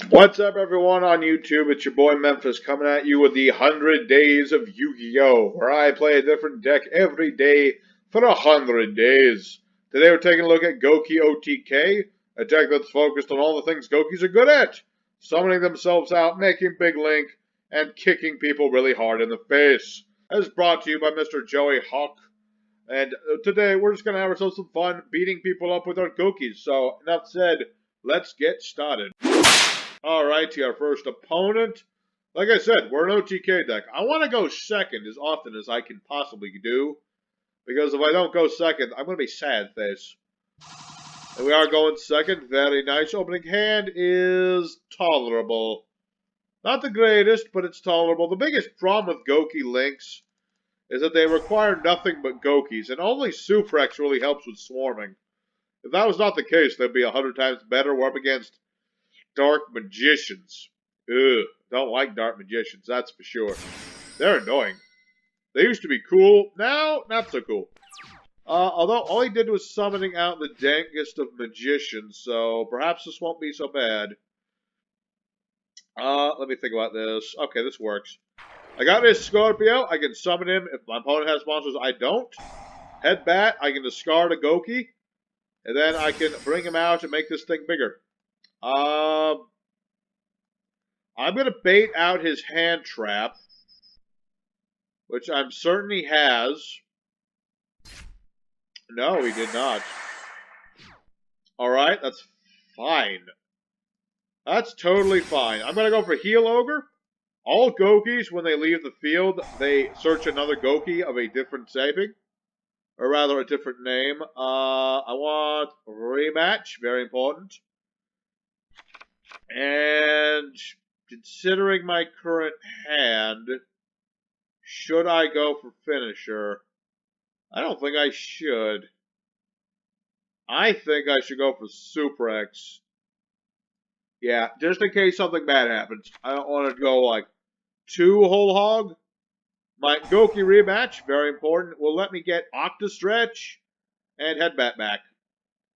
What's up, everyone on YouTube? It's your boy Memphis coming at you with the 100 Days of Yu-Gi-Oh! Where I play a different deck every day for 100 days. Today we're taking a look at Gouki OTK, a deck that's focused on all the things Gokis are good at. Summoning themselves out, making big link, and kicking people really hard in the face. As brought to you by Mr. Joey Hawk. And today we're just going to have ourselves some fun beating people up with our Gokis. So, enough said, let's get started. Alrighty, our first opponent. Like I said, we're an OTK deck. I want to go second as often as I can possibly do. Because if I don't go second, I'm going to be sad face. And we are going second. Very nice. Opening hand is tolerable. Not the greatest, but it's tolerable. The biggest problem with Gouki links is that they require nothing but Gokis. And only Suprex really helps with swarming. If that was not the case, they'd be 100 times better. We're up against Dark Magicians. Ugh, don't like Dark Magicians, that's for sure. They're annoying. They used to be cool, now not so cool. Although all he did was summoning out the dankest of magicians, so perhaps this won't be so bad. Let me think about this. Okay, this works. I got this Scorpio, I can summon him if my opponent has monsters I don't. Headbat, I can discard a Gouki, and then I can bring him out and make this thing bigger. I'm going to bait out his hand trap, which I'm certain he has. No, he did not. Alright, that's fine. That's totally fine. I'm going to go for Heal Ogre. All Gokis, when they leave the field, they search another Gouki of a different saving. Or rather, a different name. I want Rematch, very important. And considering my current hand, should I go for Finisher? I don't think I should. I think I should go for Suprex. Yeah, just in case something bad happens. I don't want to go like 2 whole hog. My Gouki rematch, very important, will let me get Octostretch and Headbat back.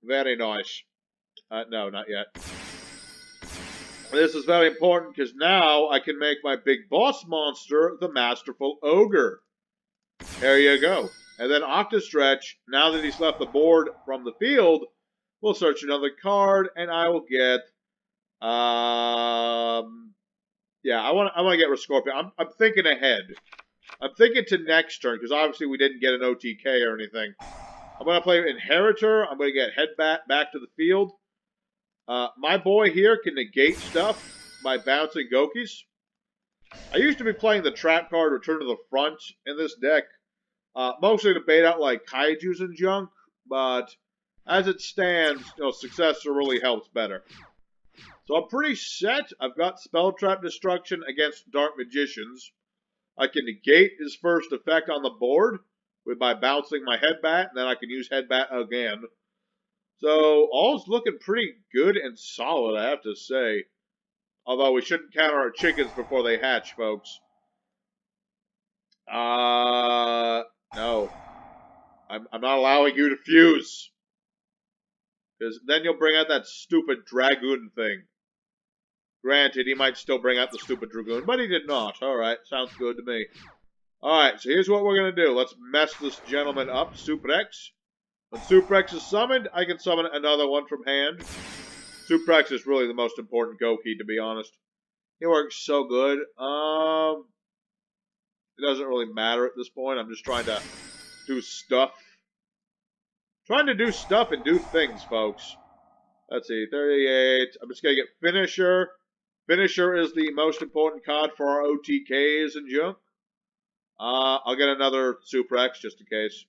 Very nice. No, not yet. This is very important because now I can make my big boss monster the Masterful Ogre. There you go. And then Octostretch, now that he's left the board from the field, will search another card, and I will get, yeah, I want to get Scorpion. I'm thinking ahead. I'm thinking to next turn because obviously we didn't get an OTK or anything. I'm going to play Inheritor. I'm going to get Headbat back to the field. My boy here can negate stuff by bouncing Gokis. I used to be playing the trap card Return to the Front in this deck. Mostly to bait out like Kaijus and junk, but as it stands, Successor really helps better. So I'm pretty set. I've got Spell Trap Destruction against Dark Magicians. I can negate his first effect on the board by bouncing my Headbat, and then I can use Headbat again. So, all's looking pretty good and solid, I have to say. Although we shouldn't count our chickens before they hatch, folks. No. I'm not allowing you to fuse. Because then you'll bring out that stupid Dragoon thing. Granted, he might still bring out the stupid Dragoon, but he did not. Alright, sounds good to me. Alright, so here's what we're going to do. Let's mess this gentleman up, Suprex. When Suprex is summoned, I can summon another one from hand. Suprex is really the most important Gouki, to be honest. He works so good. It doesn't really matter at this point. I'm just trying to do stuff. Trying to do stuff and do things, folks. Let's see, 38. I'm just going to get Finisher. Finisher is the most important card for our OTKs and junk. I'll get another Suprex just in case.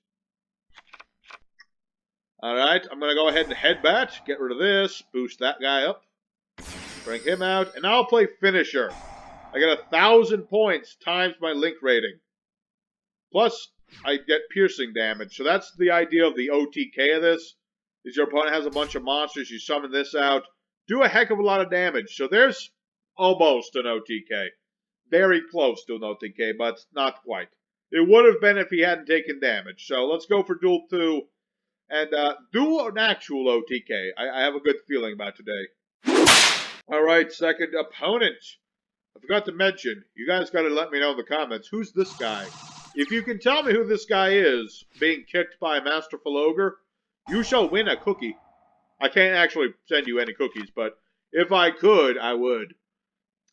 Alright, I'm going to go ahead and Headbat. Get rid of this. Boost that guy up. Bring him out. And now I'll play Finisher. I get 1,000 points times my link rating. Plus, I get piercing damage. So that's the idea of the OTK of this. Is your opponent has a bunch of monsters. You summon this out. Do a heck of a lot of damage. So there's almost an OTK. Very close to an OTK, but not quite. It would have been if he hadn't taken damage. So let's go for duel 2. and do an actual OTK. I have a good feeling about today. Alright, second opponent. I forgot to mention, you guys got to let me know in the comments, who's this guy? If you can tell me who this guy is, being kicked by Masterful Ogre, you shall win a cookie. I can't actually send you any cookies, but if I could, I would.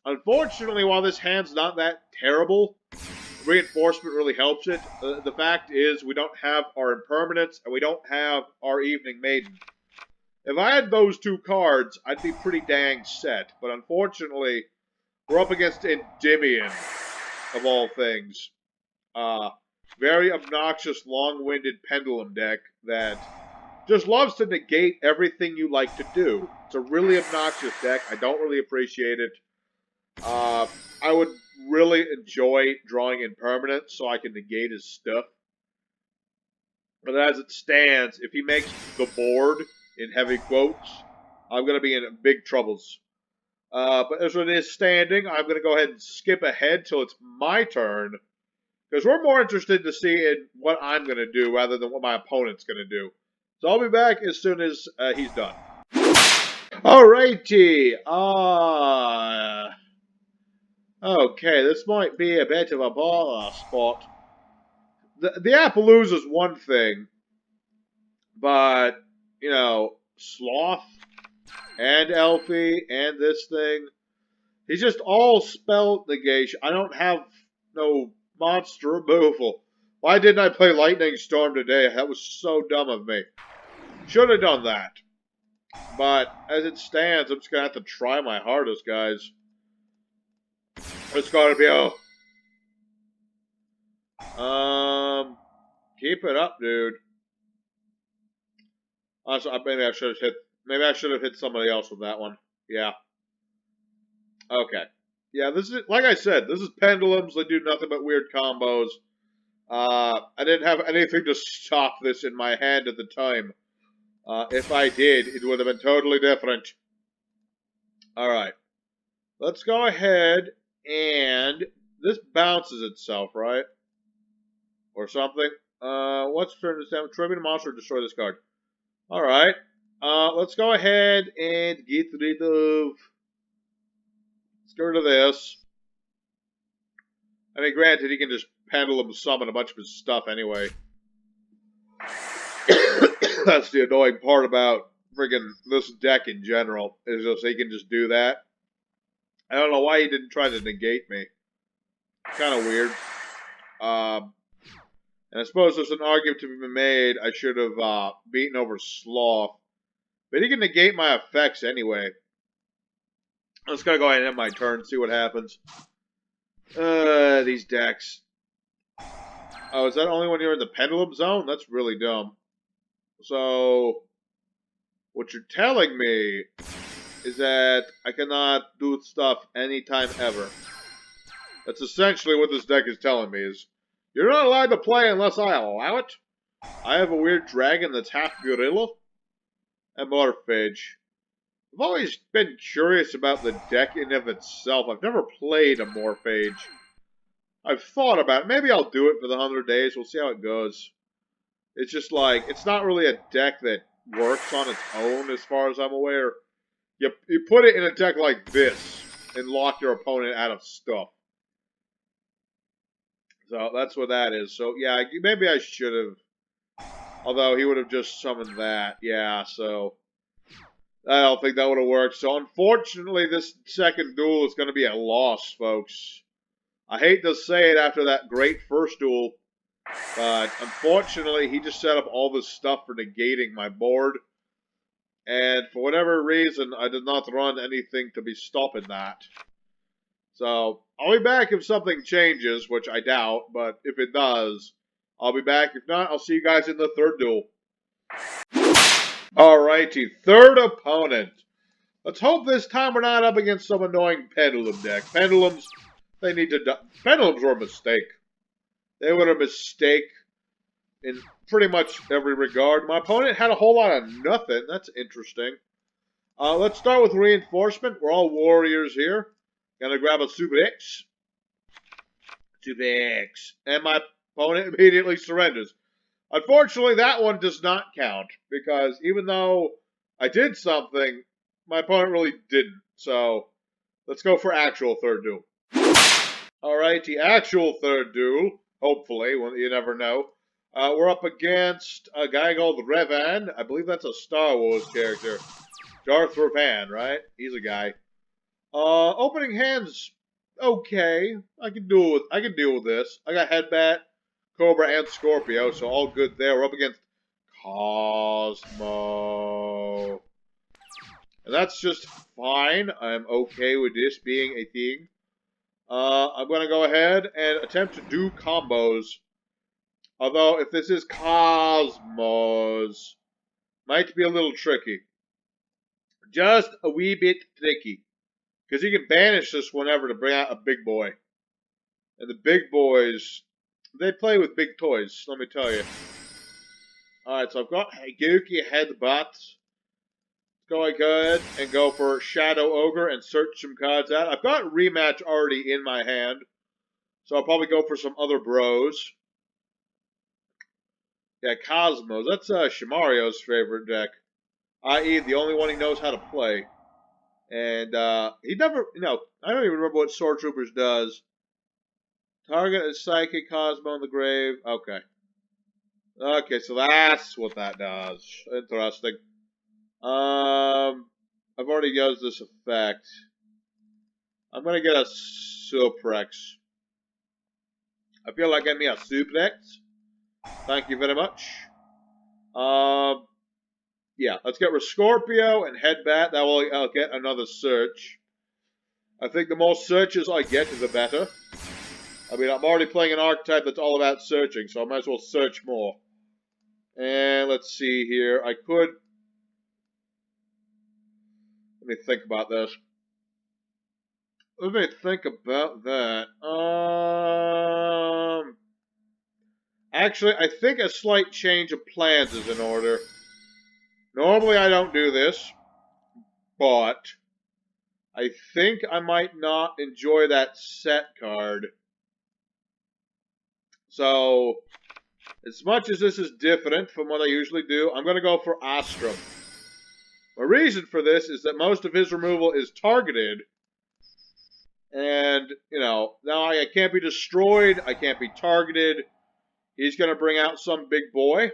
Unfortunately, while this hand's not that terrible, reinforcement really helps it. The fact is, we don't have our impermanence, and we don't have our Evening Maiden. If I had those two cards, I'd be pretty dang set, but unfortunately, we're up against Endymion, of all things. Very obnoxious, long-winded pendulum deck that just loves to negate everything you like to do. It's a really obnoxious deck. I don't really appreciate it. I would really enjoy drawing impermanence so I can negate his stuff. But as it stands, if he makes the board, in heavy quotes, I'm going to be in big troubles. But as it is standing, I'm going to go ahead and skip ahead till it's my turn. Because we're more interested to see in what I'm going to do rather than what my opponent's going to do. So I'll be back as soon as he's done. Alrighty. Okay, this might be a bit of a baller spot. The Appaloosa's one thing. But, you know, Sloth and Elfie and this thing. He's just all spell negation. I don't have no monster removal. Why didn't I play Lightning Storm today? That was so dumb of me. Should have done that. But as it stands, I'm just going to have to try my hardest, guys. It's got to be keep it up, dude. Also, maybe I should have hit somebody else with that one. Yeah. Okay. Yeah, this is, like I said, this is pendulums. They do nothing but weird combos. I didn't have anything to stop this in my hand at the time. If I did, it would have been totally different. Alright. Let's go ahead and... This bounces itself, right? Or something. What's turn this down? Tribute a monster or destroy this card. Alright. Let's go ahead and get rid of... Let's get rid of this. I mean, granted, he can just pendulum summon a bunch of his stuff anyway. That's the annoying part about friggin' this deck in general, is just he can just do that. I don't know why he didn't try to negate me. Kind of weird. And I suppose there's an argument to be made. I should have beaten over Sloth. But he can negate my effects anyway. I'm just going to go ahead and end my turn, see what happens. These decks. Oh, is that only when you're in the pendulum zone? That's really dumb. So, what you're telling me is that I cannot do stuff anytime ever. That's essentially what this deck is telling me, is you're not allowed to play unless I allow it. I have a weird dragon that's half gorilla. And Morphage. I've always been curious about the deck in of itself. I've never played a Morphage. I've thought about it. Maybe I'll do it for the 100 days. We'll see how it goes. It's just like, it's not really a deck that works on its own as far as I'm aware. You put it in a deck like this and lock your opponent out of stuff. So that's what that is. So yeah, maybe I should have. Although he would have just summoned that. Yeah, so I don't think that would have worked. So unfortunately, this second duel is going to be a loss, folks. I hate to say it after that great first duel. But unfortunately, he just set up all this stuff for negating my board. And for whatever reason, I did not run anything to be stopping that. So, I'll be back if something changes, which I doubt. But if it does, I'll be back. If not, I'll see you guys in the third duel. Alrighty, third opponent. Let's hope this time we're not up against some annoying pendulum deck. Pendulums, they need to die. Pendulums were a mistake. They were a mistake in pretty much every regard. My opponent had a whole lot of nothing. That's interesting. Let's start with reinforcement. We're all warriors here. Gonna grab a Suprex. Suprex. And my opponent immediately surrenders. Unfortunately, that one does not count, because even though I did something, my opponent really didn't. So, let's go for actual third duel. Alright, the actual third duel, hopefully, well, you never know. We're up against a guy called Revan. I believe that's a Star Wars character. Darth Revan, right? He's a guy. Opening hands, okay. I can deal with this. I got Headbat, Cobra, and Scorpio, so all good there. We're up against Cosmo. And that's just fine. I'm okay with this being a thing. I'm going to go ahead and attempt to do combos. Although, if this is Cosmos, might be a little tricky. Just a wee bit tricky. Because you can banish this whenever to bring out a big boy. And the big boys, they play with big toys, let me tell you. Alright, so I've got Gouki Headbutt. Let's go ahead and go for Shadow Ogre and search some cards out. I've got Rematch already in my hand. So I'll probably go for some other bros. Yeah, Cosmos. That's Shimario's favorite deck. I.e., the only one he knows how to play. And he never, I don't even remember what Sword Troopers does. Target a Psychic Cosmo in the grave. Okay. Okay, so that's what that does. Interesting. I've already used this effect. I'm gonna get a Suprex. I feel like getting me a Suprex. Thank you very much. Yeah, let's get Scorpio and Headbat. That will I'll get another search. I think the more searches I get, the better. I mean, I'm already playing an archetype that's all about searching, so I might as well search more. And let's see here. I could... Let me think about this. Let me think about that. Actually, I think a slight change of plans is in order. Normally, I don't do this, but I think I might not enjoy that set card. So, as much as this is different from what I usually do, I'm going to go for Astrum. My reason for this is that most of his removal is targeted. And, now I can't be destroyed, I can't be targeted. He's going to bring out some big boy.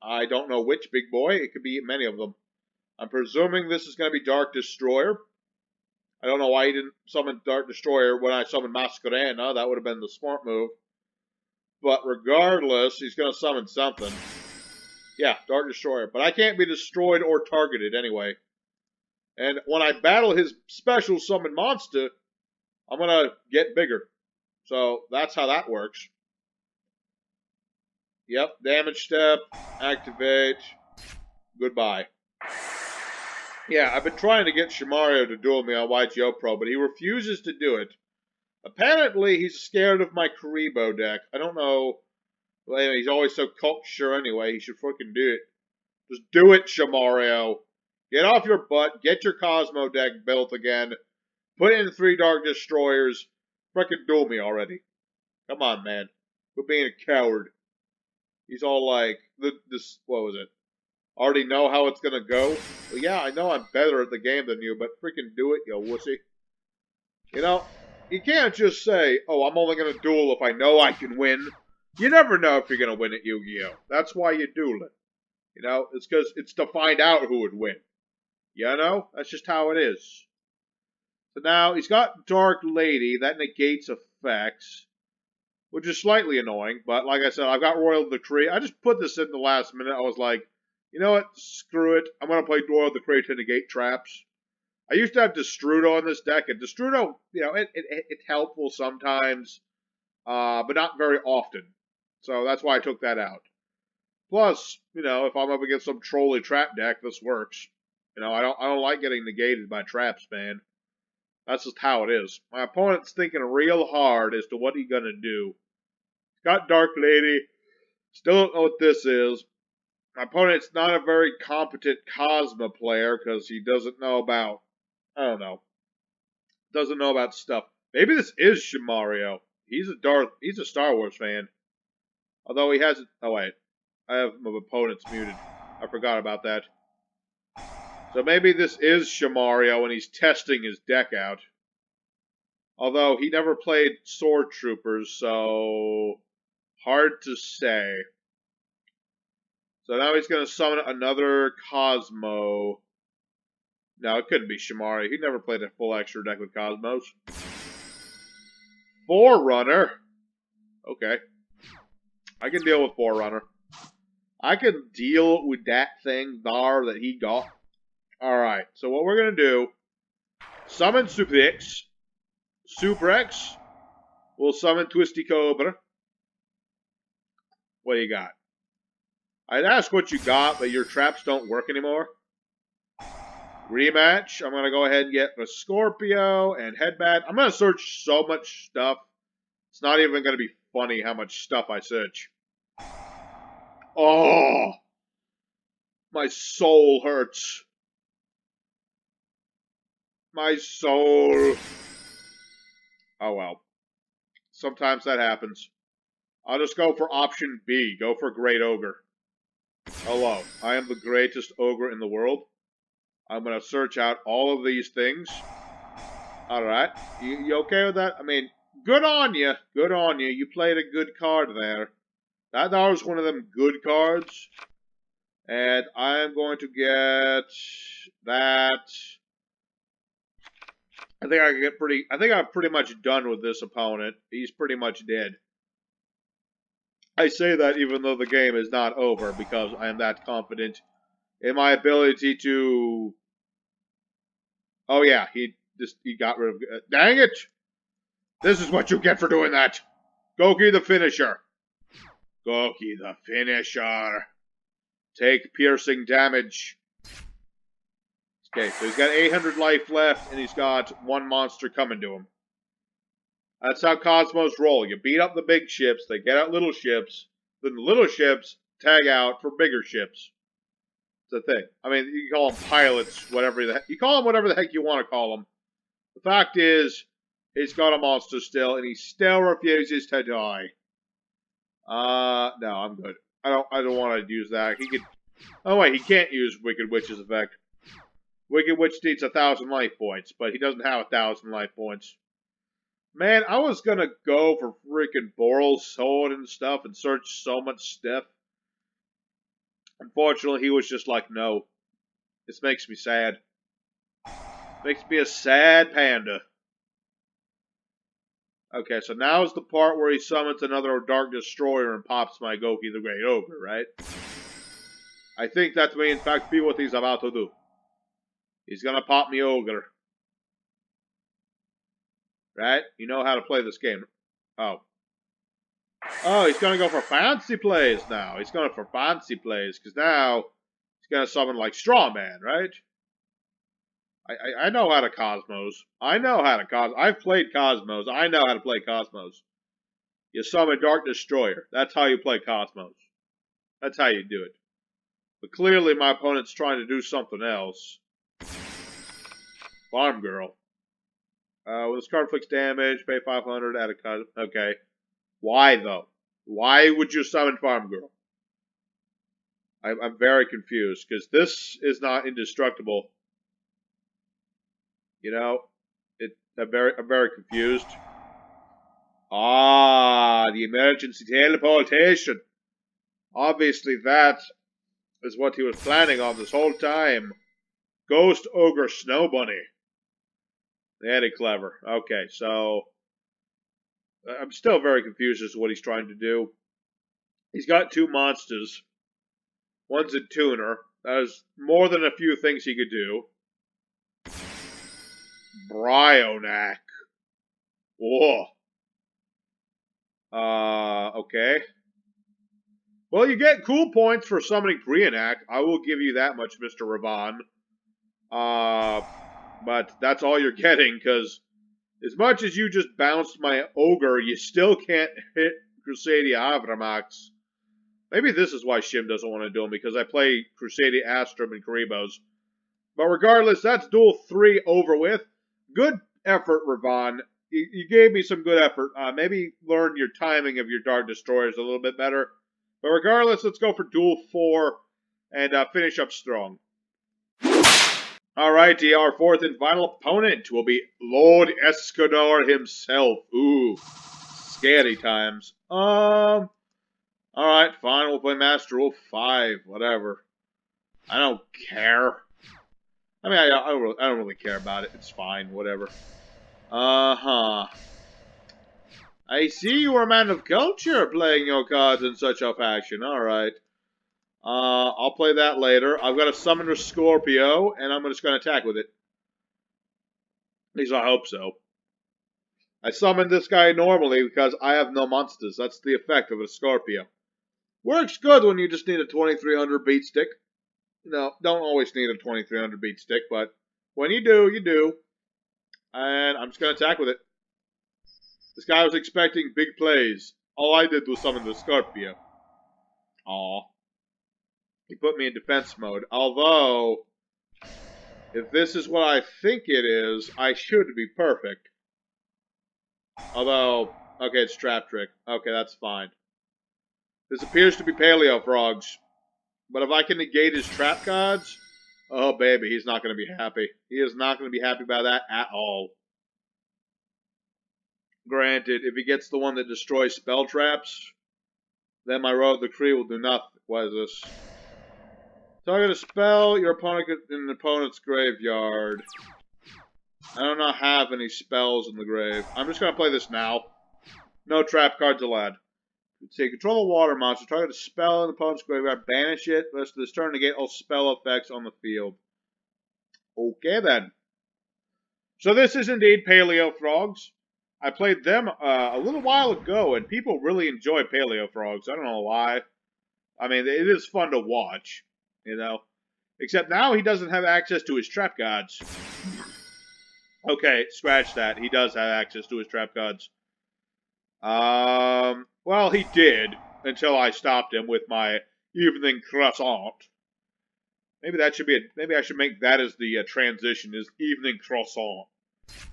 I don't know which big boy. It could be many of them. I'm presuming this is going to be Dark Destroyer. I don't know why he didn't summon Dark Destroyer when I summoned Masquerena. That would have been the smart move. But regardless, he's going to summon something. Yeah, Dark Destroyer. But I can't be destroyed or targeted anyway. And when I battle his special summon monster, I'm going to get bigger. So that's how that works. Yep, damage step, activate, goodbye. Yeah, I've been trying to get Shimario to duel me on YGO Pro, but he refuses to do it. Apparently, he's scared of my Karibo deck. I don't know. Well, anyway, he's always so cocksure anyway. He should freaking do it. Just do it, Shimario. Get off your butt. Get your Cosmo deck built again. Put in 3 Dark Destroyers. Freaking duel me already. Come on, man. Quit being a coward. He's all like, this, what was it? Already know how it's gonna go? Well, yeah, I know I'm better at the game than you, but freaking do it, you wussy. You can't just say, oh, I'm only gonna duel if I know I can win. You never know if you're gonna win at Yu-Gi-Oh! That's why you duel it. It's because it's to find out who would win. That's just how it is. So now, he's got Dark Lady, that negates effects. Which is slightly annoying, but like I said, I've got Royal Decree. I just put this in the last minute. I was like, you know what? Screw it. I'm going to play Royal Decree to negate traps. I used to have Destrudo on this deck, and Destrudo, it's helpful sometimes, but not very often. So that's why I took that out. Plus, if I'm up against some trolly trap deck, this works. I don't like getting negated by traps, man. That's just how it is. My opponent's thinking real hard as to what he's going to do. Got Dark Lady. Still don't know what this is. My opponent's not a very competent Cosmo player because he doesn't know about, I don't know. Doesn't know about stuff. Maybe this is Shimario. He's a Star Wars fan. Although he hasn't, oh wait. I have my opponents muted. I forgot about that. So maybe this is Shamario and he's testing his deck out. Although he never played Sword Troopers, so hard to say. So now he's going to summon another Cosmo. No, it couldn't be Shamario. He never played a full extra deck with Cosmos. Forerunner. Okay. I can deal with Forerunner. I can deal with that thing there that he got. Alright, so what we're going to do, summon Suprex. Suprex. We'll summon Twisty Cobra. What do you got? I'd ask what you got, but your traps don't work anymore. Rematch. I'm going to go ahead and get the Scorpio and Headband. I'm going to search so much stuff. It's not even going to be funny how much stuff I search. Oh! My soul hurts. My soul. Oh well. Sometimes that happens. I'll just go for option B. Go for Great Ogre. Hello. I am the greatest ogre in the world. I'm going to search out all of these things. Alright. You okay with that? I mean, good on you. Good on you. You played a good card there. That was one of them good cards. And I am going to get that. I think I'm pretty much done with this opponent. He's pretty much dead. I say that even though the game is not over because I am that confident in my ability to... Oh yeah, he got rid of... dang it! This is what you get for doing that! Gouki the finisher. Gouki the finisher. Take piercing damage. Okay, so he's got 800 life left, and he's got one monster coming to him. That's how Cosmos roll. You beat up the big ships, they get out little ships, then the little ships tag out for bigger ships. It's a thing. I mean, you can call them pilots, whatever the heck. You call them whatever the heck you want to call them. The fact is, he's got a monster still, and he still refuses to die. No, I'm good. I don't want to use that. He could... Oh wait, he can't use Wicked Witch's effect. Wicked Witch needs 1,000 life points, but he doesn't have 1,000 life points. Man, I was gonna go for freaking Boral's sword and stuff and search so much stuff. Unfortunately, he was just like, no. This makes me sad. Makes me a sad panda. Okay, so now is the part where he summons another Dark Destroyer and pops my Gouki the Great Ogre, right? I think that may in fact be what he's about to do. He's gonna pop me Ogre. Right? You know how to play this game. Oh. Oh, he's gonna go for fancy plays now. He's going for fancy plays, because now he's gonna summon like Straw Man, right? I know how to Cosmos. I know how to Cosmos. I've played Cosmos. I know how to play Cosmos. You summon Dark Destroyer. That's how you play Cosmos. That's how you do it. But clearly my opponent's trying to do something else. Farm Girl. With this card inflicts damage, pay 500, add a cut. Okay. Why, though? Why would you summon Farm Girl? I'm very confused, because this is not indestructible. You know, I'm very confused. Ah, the emergency teleportation. Obviously, that is what he was planning on this whole time. Ghost Ogre Snow Bunny. Very clever. Okay, so I'm still very confused as to what he's trying to do. He's got two monsters. One's a tuner. That is more than a few things he could do. Bryonac. Whoa. Okay. Well, you get cool points for summoning Bryonac. I will give you that much, Mr. Ravan. But that's all you're getting, because as much as you just bounced my Ogre, you still can't hit Crusadia Avramax. Maybe this is why Shim doesn't want to do him, because I play Crusadia Astrum and Karibos. But regardless, that's duel 3 over with. Good effort, Ravan. You gave me some good effort. Maybe learn your timing of your Dark Destroyers a little bit better. But regardless, let's go for duel 4 and finish up strong. Alrighty, our fourth and final opponent will be Lord Escanor himself. Ooh, scary times. Alright, fine, we'll play Master Rule 5, whatever. I don't care. I mean, I don't really care about it. It's fine, whatever. I see you are a man of culture, playing your cards in such a fashion. Alright. I'll play that later. I've got a Summoner Scorpio, and I'm just going to attack with it. At least I hope so. I summoned this guy normally because I have no monsters. That's the effect of a Scorpio. Works good when you just need a 2300 beat stick. No, don't always need a 2300 beat stick, but when you do, you do. And I'm just going to attack with it. This guy was expecting big plays. All I did was summon the Scorpio. Aw. He put me in defense mode. Although, if this is what I think it is, I should be perfect. Although, okay, it's Trap Trick. Okay, that's fine. This appears to be Paleo Frogs. But if I can negate his trap cards, oh baby, he's not going to be happy. He is not going to be happy about that at all. Granted, if he gets the one that destroys spell traps, then my Road Decree will do nothing. What is this? Target a spell your opponent in an opponent's graveyard. I do not have any spells in the grave. I'm just going to play this now. No trap cards allowed. Say, control a water monster, target a spell in the opponent's graveyard, banish it, rest of this turn negate all spell effects on the field. Okay then. So this is indeed Paleo Frogs. I played them a little while ago, and people really enjoy Paleo Frogs. I don't know why. I mean, it is fun to watch, you know. Except now he doesn't have access to his trap cards. Okay, scratch that. He does have access to his trap cards. Well, he did, until I stopped him with my evening croissant. Maybe that should be maybe I should make that as the transition, is evening croissant.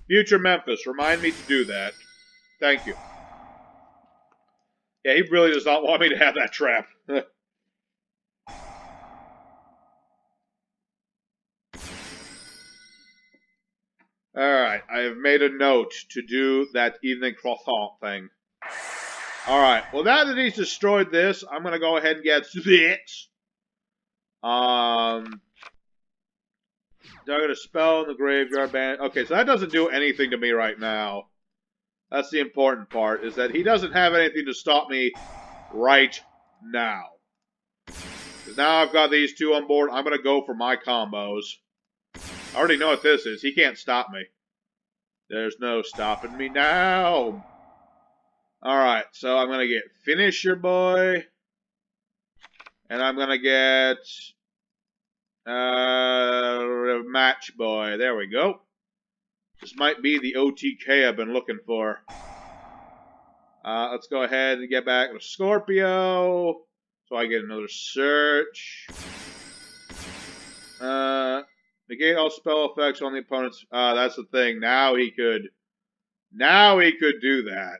Future Memphis, remind me to do that. Thank you. Yeah, he really does not want me to have that trap. Alright, I have made a note to do that evening croissant thing. Alright, well now that he's destroyed this, I'm going to go ahead and get this. Target a spell in the graveyard band. Okay, so that doesn't do anything to me right now. That's the important part, is that he doesn't have anything to stop me right now. Because now I've got these two on board, I'm going to go for my combos. I already know what this is. He can't stop me. There's no stopping me now. Alright, so I'm going to get Finisher Boy. And I'm going to get Match Boy. There we go. This might be the OTK I've been looking for. Let's go ahead and get back to Scorpio. So I get another search. Negate all spell effects on the opponent's... that's the thing. Now he could do that.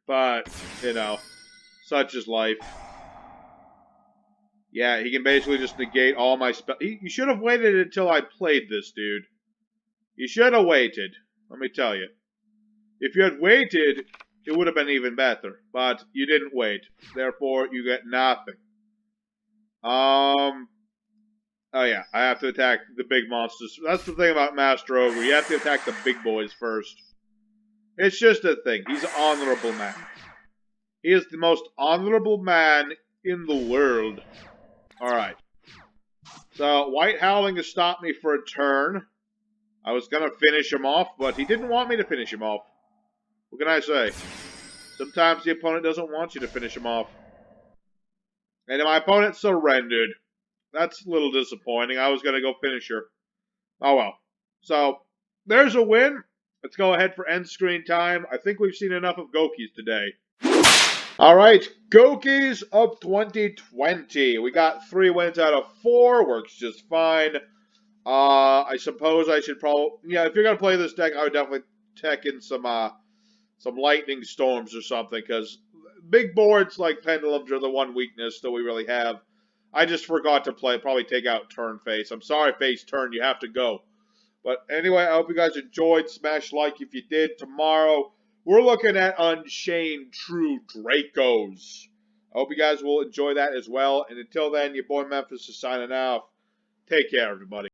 But, you know, such is life. Yeah, he can basically just negate all my spell... You should have waited until I played this, dude. You should have waited. Let me tell you. If you had waited, it would have been even better. But you didn't wait. Therefore, you get nothing. Oh yeah, I have to attack the big monsters. That's the thing about Master Ogre. You have to attack the big boys first. It's just a thing. He's an honorable man. He is the most honorable man in the world. Alright. So, White Howling has stopped me for a turn. I was going to finish him off, but he didn't want me to finish him off. What can I say? Sometimes the opponent doesn't want you to finish him off. And my opponent surrendered. That's a little disappointing. I was going to go finisher. Oh well. So, there's a win. Let's go ahead for end screen time. I think we've seen enough of Goukis today. Alright, Goukis of 2020. We got 3 wins out of 4. Works just fine. I suppose I should probably... Yeah, if you're going to play this deck, I would definitely tech in some lightning storms or something, because big boards like Pendulums are the one weakness that we really have. I just forgot to probably take out Turn Face. I'm sorry, Face Turn. You have to go. But anyway, I hope you guys enjoyed. Smash like if you did. Tomorrow, we're looking at Unchained True Dracos. I hope you guys will enjoy that as well. And until then, your boy Memphis is signing off. Take care, everybody.